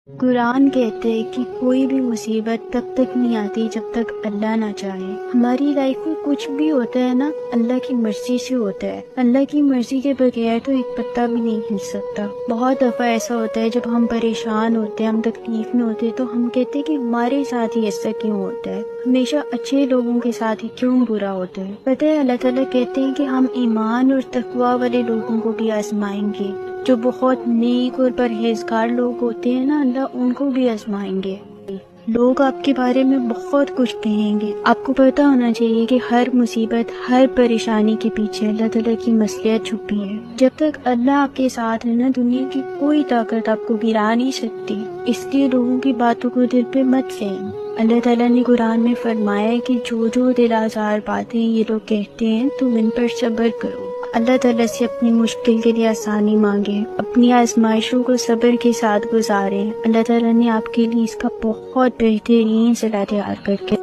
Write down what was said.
قرآن کہتے ہیں کہ کوئی بھی مصیبت تب تک نہیں آتی جب تک اللہ نہ چاہے۔ ہماری لائف میں کچھ بھی ہوتا ہے نا، اللہ کی مرضی سے ہوتا ہے۔ اللہ کی مرضی کے بغیر تو ایک پتا بھی نہیں ہل سکتا۔ بہت دفعہ ایسا ہوتا ہے جب ہم پریشان ہوتے ہیں، ہم تکلیف میں ہوتے ہیں، تو ہم کہتے ہیں کہ ہمارے ساتھ ہی ایسا کیوں ہوتا ہے، ہمیشہ اچھے لوگوں کے ساتھ ہی کیوں برا ہوتا ہے۔ پتہ ہے اللہ تعالیٰ کہتے ہیں کہ ہم ایمان اور تقوی والے لوگوں کو بھی آزمائیں گے۔ جو بہت نیک اور پرہیزگار لوگ ہوتے ہیں نا، اللہ ان کو بھی آزمائیں گے۔ لوگ آپ کے بارے میں بہت کچھ کہیں گے، آپ کو پتہ ہونا چاہیے کہ ہر مصیبت، ہر پریشانی کے پیچھے اللہ تعالیٰ کی مصلحت چھپی ہے۔ جب تک اللہ آپ کے ساتھ ہے نا، دنیا کی کوئی طاقت آپ کو گرا نہیں سکتی۔ اس لیے لوگوں کی باتوں کو دل پہ مت لیں۔ اللہ تعالیٰ نے قرآن میں فرمایا ہے کہ جو دل آزار باتیں یہ لوگ کہتے ہیں تم ان پر صبر کرو۔ اللہ تعالیٰ سے اپنی مشکل کے لیے آسانی مانگیں، اپنی آزمائشوں کو صبر کے ساتھ گزاریں۔ اللہ تعالیٰ نے آپ کے لیے اس کا بہت بہترین صلاح تیار کر کے